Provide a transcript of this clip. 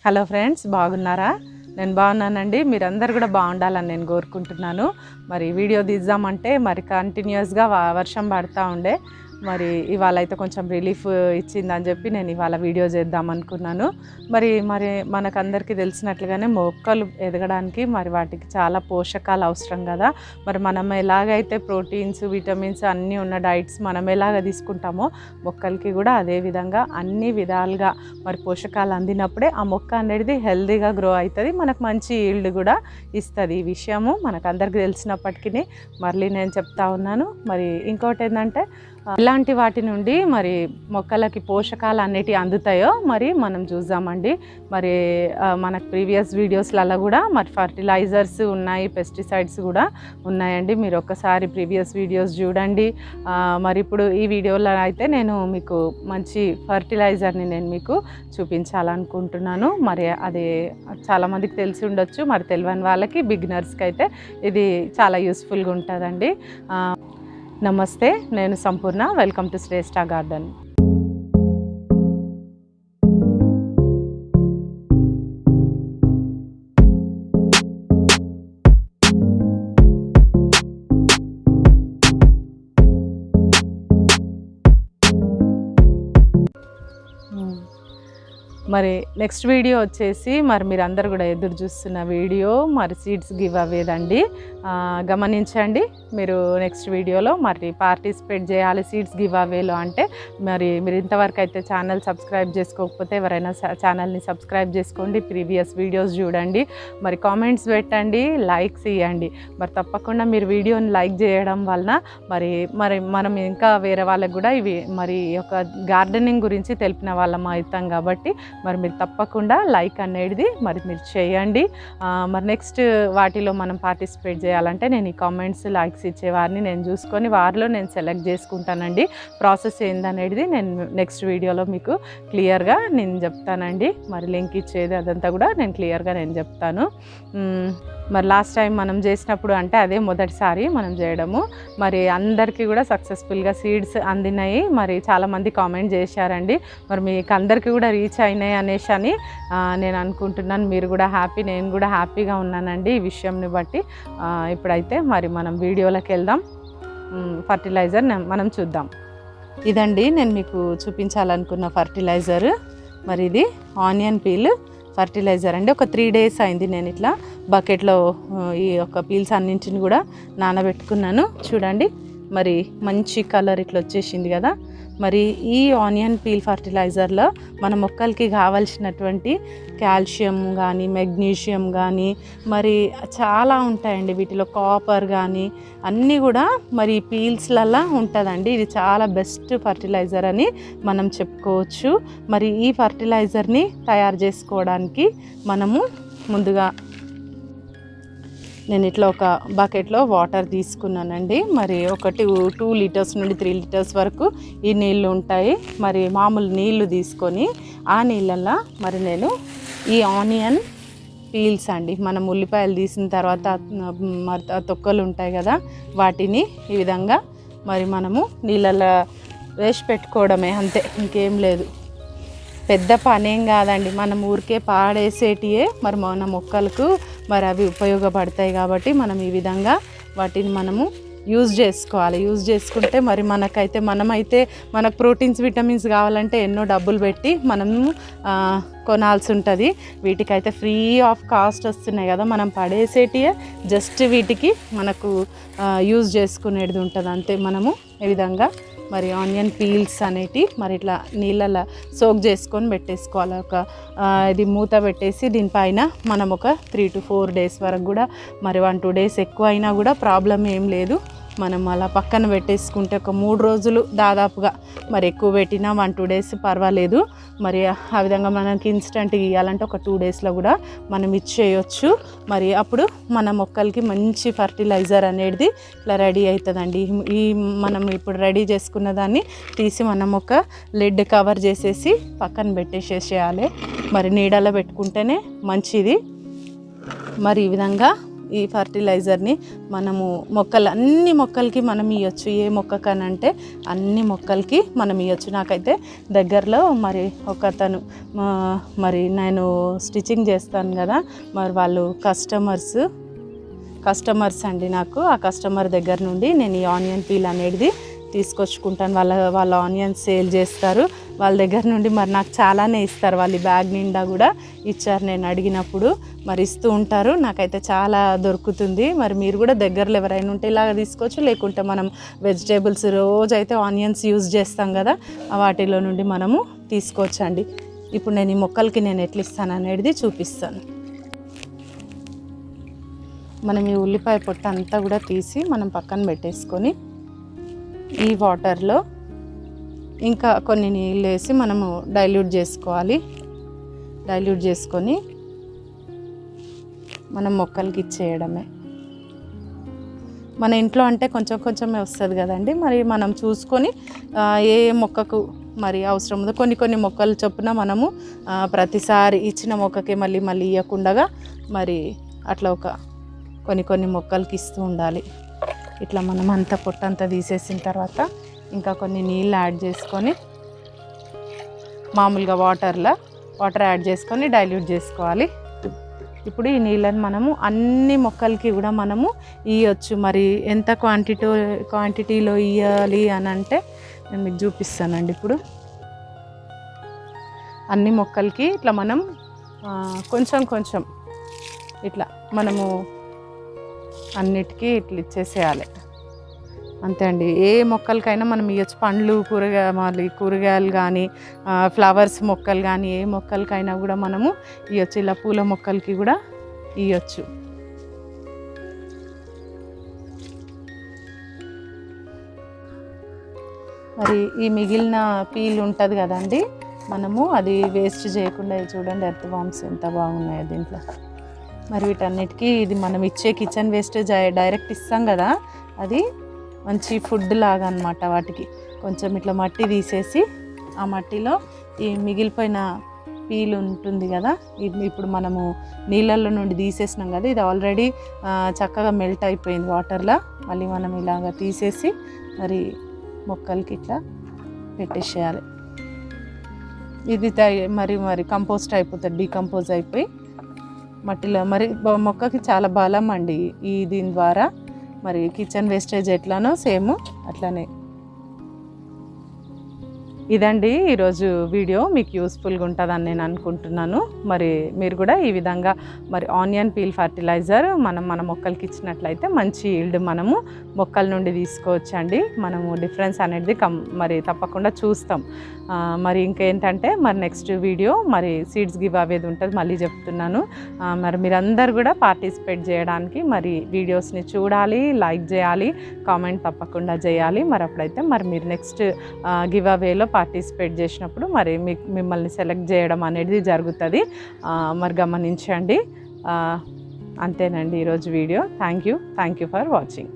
Hello friends, బాగున్నారా? నేను బాగున్నానండి. మీరందరూ కూడా బాగుండాలని నేను కోరుకుంటున్నాను. మరి వీడియో తీద్దామంటే మరి కంటిన్యూస్గా వర్షం పడుతూ ఉండే. మరి ఇవాళ అయితే కొంచెం రిలీఫ్ ఇచ్చిందని చెప్పి నేను ఇవాళ వీడియో చేద్దాం అనుకున్నాను. మరి మనకందరికీ తెలిసినట్లుగానే మొక్కలు ఎదగడానికి మరి వాటికి చాలా పోషకాలు అవసరం కదా. మరి మనం ఎలాగైతే ప్రోటీన్స్, విటమిన్స్ అన్నీ ఉన్న డైట్స్ మనం ఎలాగ తీసుకుంటామో మొక్కలకి కూడా అదే విధంగా అన్ని విధాలుగా మరి పోషకాలు అందినప్పుడే ఆ మొక్క అనేది హెల్తీగా గ్రో అవుతుంది, మనకు మంచి ఈల్డ్ కూడా ఇస్తుంది. ఈ విషయము మనకు అందరికీ తెలిసినప్పటికీ మళ్ళీ నేను చెప్తా ఉన్నాను. మరి ఇంకోటి ఏంటంటే ఇలాంటి వాటి నుండి మరి మొక్కలకి పోషకాలు అన్నిటి అందుతాయో మరి మనం చూద్దామండి. మరి మనకు ప్రీవియస్ వీడియోస్లలో కూడా మరి ఫర్టిలైజర్స్ ఉన్నాయి, పెస్టిసైడ్స్ కూడా ఉన్నాయండి. మీరు ఒక్కసారి ప్రీవియస్ వీడియోస్ చూడండి. మరి ఇప్పుడు ఈ వీడియోలో అయితే నేను మీకు మంచి ఫర్టిలైజర్ని నేను మీకు చూపించాలనుకుంటున్నాను. మరి అది చాలామందికి తెలిసి ఉండొచ్చు, మరి తెలియని వాళ్ళకి, బిగినర్స్కి అయితే ఇది చాలా యూస్ఫుల్గా ఉంటుందండి. నమస్తే, నేను Sampoorna. Welcome to Shreshta garden. మరి నెక్స్ట్ వీడియో వచ్చేసి మరి మీరు అందరు కూడా ఎదురు చూస్తున్న వీడియో మరి సీడ్స్ గివ్ అవేదండి. గమనించండి. మీరు నెక్స్ట్ వీడియోలో మరి పార్టిసిపేట్ చేయాలి సీడ్స్ గివ్ అవేలో. అంటే మరి మీరు ఇంతవరకు అయితే ఛానల్ సబ్స్క్రైబ్ చేసుకోకపోతే ఎవరైనా ఛానల్ని సబ్స్క్రైబ్ చేసుకోండి, ప్రీవియస్ వీడియోస్ చూడండి, మరి కామెంట్స్ పెట్టండి, లైక్స్ ఇవ్వండి. మరి తప్పకుండా మీరు వీడియోని లైక్ చేయడం వలన మరి మనం ఇంకా వేరే వాళ్ళకి కూడా ఇవి మరి ఒక గార్డెనింగ్ గురించి తెలిపిన వాళ్ళం అవుతాం కాబట్టి మరి మీరు తప్పకుండా లైక్ అనేది మరి మీరు చేయండి. మరి నెక్స్ట్ వాటిలో మనం పార్టిసిపేట్ చేయాలంటే నేను ఈ కామెంట్స్, లైక్స్ ఇచ్చేవారిని నేను చూసుకొని వారిలో నేను సెలెక్ట్ చేసుకుంటానండి. ప్రాసెస్ ఏందనేది నేను నెక్స్ట్ వీడియోలో మీకు క్లియర్గా నేను చెప్తానండి. మరి లింక్ ఇచ్చేది అదంతా కూడా నేను క్లియర్గా నేను చెప్తాను. మరి లాస్ట్ టైం మనం చేసినప్పుడు అంటే అదే మొదటిసారి మనం చేయడము. మరి అందరికీ కూడా సక్సెస్ఫుల్గా సీడ్స్ అందినాయి. మరి చాలామంది కామెంట్ చేశారండి. మరి మీకు అందరికీ కూడా రీచ్ అయినాయి అనేసి అని నేను అనుకుంటున్నాను. మీరు కూడా హ్యాపీ, నేను కూడా హ్యాపీగా ఉన్నానండి ఈ విషయంని బట్టి. ఇప్పుడైతే మరి మనం వీడియోలోకి వెళ్దాం. ఫర్టిలైజర్ మనం చూద్దాం. ఇదండి నేను మీకు చూపించాలనుకున్న ఫర్టిలైజర్. మరి ఇది ఆనియన్ పీల్ ఫర్టిలైజర్ అండి. ఒక 3 days అయింది నేను ఇట్లా బకెట్లో ఈ యొక్క పీల్స్ అన్నింటిని కూడా నానబెట్టుకున్నాను. చూడండి, మరి మంచి కలర్ ఇట్లా వచ్చేసింది కదా. మరి ఈ ఆనియన్ పీల్ ఫర్టిలైజర్లో మన మొక్కలకి కావాల్సినటువంటి కాల్షియం కానీ, మెగ్నీషియం కానీ మరి చాలా ఉంటాయండి. వీటిలో కాపర్ కానీ అన్నీ కూడా మరి పీల్స్లల్లో ఉంటుందండి. ఇది చాలా బెస్ట్ ఫర్టిలైజర్ అని మనం చెప్పుకోవచ్చు. మరి ఈ ఫర్టిలైజర్ని తయారు చేసుకోవడానికి మనము ముందుగా నేను ఇట్లా ఒక బకెట్లో వాటర్ తీసుకున్నానండి. మరి 2 లీటర్స్ నుండి 3 లీటర్స్ వరకు ఈ నీళ్ళు ఉంటాయి. మరి మామూలు నీళ్లు తీసుకొని ఆ నీళ్ళల్లో మరి నేను ఈ ఆనియన్ పీల్స్ అండి, మనం ఉల్లిపాయలు తీసిన తర్వాత మరి తొక్కలు ఉంటాయి కదా, వాటిని ఈ విధంగా మరి మనము నీళ్ళల్లో వేసి పెట్టుకోవడమే, అంతే, ఇంకేం లేదు. పెద్ద పనేం కాదండి. మనం ఊరికే పాడేసేటియే మరి మన మొక్కలకు మరి అవి ఉపయోగపడతాయి కాబట్టి మనం ఈ విధంగా వాటిని మనము యూజ్ చేసుకోవాలి. యూజ్ చేసుకుంటే మరి మనమైతే మనకు ప్రోటీన్స్, విటమిన్స్ కావాలంటే ఎన్నో డబ్బులు పెట్టి మనము కొనాల్సి ఉంటుంది. వీటికైతే ఫ్రీ ఆఫ్ కాస్ట్ వస్తున్నాయి కదా. మనం పడేసేటియే జస్ట్ వీటికి మనకు యూజ్ చేసుకునేది ఉంటుంది, అంతే. మనము ఈ విధంగా మరి ఆనియన్ పీల్స్ అనేటి మరి ఇట్లా నీళ్ళల్లో సోక్ చేసుకొని పెట్టేసుకోవాలి. ఇది మూత పెట్టేసి దీనిపైన మనం ఒక 3 to 4 days వరకు కూడా, మరి 1-2 days ఎక్కువ అయినా కూడా ప్రాబ్లం ఏం లేదు. మనం అలా పక్కన పెట్టేసుకుంటే ఒక 3 రోజులు దాదాపుగా, మరి ఎక్కువ పెట్టినా 1-2 days పర్వాలేదు. మరి ఆ విధంగా మనకి ఇన్స్టెంట్గా ఇవ్వాలంటే ఒక 2 daysలో కూడా మనం ఇచ్చేయచ్చు. మరి అప్పుడు మన మొక్కలకి మంచి ఫర్టిలైజర్ అనేది ఇట్లా రెడీ అవుతుందండి. ఈ మనం ఇప్పుడు రెడీ చేసుకున్న దాన్ని తీసి మనం ఒక లిడ్ కవర్ చేసేసి పక్కన పెట్టేసేయాలి. మరి నీడలో పెట్టుకుంటేనే మంచిది. మరి ఈ విధంగా ఈ ఫర్టిలైజర్ని మనము అన్ని మొక్కలకి మనం ఇవ్వచ్చు. ఏ మొక్కకనంటే అన్ని మొక్కలకి మనం ఇవ్వచ్చు. నాకైతే దగ్గరలో మరి ఒకతను మరి నేను స్టిచ్చింగ్ చేస్తాను కదా, మరి వాళ్ళు కస్టమర్స్ అండి. నాకు ఆ కస్టమర్ దగ్గర నుండి నేను ఈ ఆనియన్ పీల్ అనేది తీసుకొచ్చుకుంటాను. వాళ్ళ ఆనియన్స్ సేల్ చేస్తారు. వాళ్ళ దగ్గర నుండి మరి నాకు చాలానే ఇస్తారు. వాళ్ళు బ్యాగ్ నిండా కూడా ఇచ్చారు నేను అడిగినప్పుడు, మరి ఇస్తూ ఉంటారు. నాకైతే చాలా దొరుకుతుంది. మరి మీరు కూడా దగ్గరలో ఎవరైనా ఉంటే ఇలాగ తీసుకోవచ్చు. లేకుంటే మనం వెజిటేబుల్స్ రోజైతే ఆనియన్స్ యూజ్ చేస్తాం కదా, వాటిలో నుండి మనము తీసుకోవచ్చండి. ఇప్పుడు నేను ఈ మొక్కలకి నేను ఎట్లా ఇస్తాను అనేది చూపిస్తాను. మనం ఈ ఉల్లిపాయ పొట్టు అంతా కూడా తీసి మనం పక్కన పెట్టేసుకొని ఈ వాటర్లో ఇంకా కొన్ని నీళ్ళు వేసి మనము డైల్యూట్ చేసుకోవాలి. డైల్యూట్ చేసుకొని మనం మొక్కలకి ఇచ్చేయడమే. మన ఇంట్లో అంటే కొంచెం కొంచెమే వస్తుంది కదండి, మరి మనం చూసుకొని ఏ మొక్కకు మరి అవసరం ఉందో కొన్ని మొక్కలు చొప్పున మనము ప్రతిసారి ఇచ్చిన మొక్కకి మళ్ళీ ఇవ్వకుండా మరి అట్లా కొన్ని మొక్కలకి ఇస్తూ ఉండాలి. ఇట్లా మనం అంతా పొట్టంతా తీసేసిన తర్వాత ఇంకా కొన్ని నీళ్ళు యాడ్ చేసుకొని మామూలుగా వాటర్ యాడ్ చేసుకొని డైల్యూట్ చేసుకోవాలి. ఇప్పుడు ఈ నీళ్ళని మనము అన్ని మొక్కలకి కూడా మనము ఇవ్వచ్చు. మరి ఎంత క్వాంటిటీలో ఇవ్వాలి అని అంటే నేను మీకు చూపిస్తానండి. ఇప్పుడు అన్ని మొక్కలకి ఇట్లా మనం కొంచెం ఇట్లా మనము అన్నిటికీ ఇట్లా ఇచ్చేసేయాలి. అంతే అండి. ఏ మొక్కలకైనా మనం ఇవ్వచ్చు. పండ్లు కూరగాయలు కానీ ఫ్లవర్స్ మొక్కలు కానీ ఏ మొక్కలకైనా కూడా మనము ఇవ్వచ్చు. ఇలా పూల మొక్కలకి కూడా ఇవ్వచ్చు. మరి ఈ మిగిలిన పీల్ ఉంటుంది కదండి, మనము అది వేస్ట్ చేయకుండా చూడండి ఎర్త్ వామ్స్ ఎంత బాగున్నాయో దీంట్లో. మరి వీటన్నిటికీ ఇది మనం ఇచ్చే కిచెన్ వేస్టేజ్ డైరెక్ట్ ఇస్తాం కదా, అది మంచి ఫుడ్ లాగా అన్నమాట. వాటికి కొంచెం ఇట్లా మట్టి తీసేసి ఆ మట్టిలో ఈ మిగిలిపోయిన పీల్ ఉంటుంది కదా, ఇది ఇప్పుడు మనము నీళ్ళల్లో నుండి తీసేసినాం కదా, ఇది ఆల్రెడీ చక్కగా మెల్ట్ అయిపోయింది వాటర్లో. మళ్ళీ మనం ఇలాగ తీసేసి మరి మొక్కలకి ఇట్లా పెట్టేసేయాలి. ఇది మరి కంపోస్ట్ అయిపోతుంది, డీకంపోజ్ అయిపోయి మట్టిలో. మరి మొక్కకి చాలా బలం అండి దీని ద్వారా. మరి కిచెన్ వేస్టేజ్ ఎట్లానో సేమ్ అట్లానే. ఇదండి ఈరోజు వీడియో. మీకు యూస్ఫుల్గా ఉంటుందని నేను అనుకుంటున్నాను. మరి మీరు కూడా ఈ విధంగా మరి ఆనియన్ పీల్ ఫర్టిలైజర్ మన మొక్కలకి ఇచ్చినట్లయితే మంచి ఈల్డ్ మనము మొక్కల నుండి తీసుకోవచ్చండి. మనము డిఫరెన్స్ అనేది మరి తప్పకుండా చూస్తాం. మరి ఇంకేంటంటే మరి నెక్స్ట్ వీడియో మరి సీడ్స్ గివ్ అవేది ఉంటుంది, మళ్ళీ చెప్తున్నాను. మరి మీరందరూ కూడా పార్టిసిపేట్ చేయడానికి మరి వీడియోస్ని చూడాలి, లైక్ చేయాలి, కామెంట్ తప్పకుండా చేయాలి. మరి అప్పుడైతే మరి మీరు నెక్స్ట్ గివ్ అవేలో పార్టిసిపేట్ చేసినప్పుడు మరి మిమ్మల్ని సెలెక్ట్ చేయడం అనేది జరుగుతుంది. మరి గమనించండి. అంతేనండి ఈరోజు video. Thank you for watching.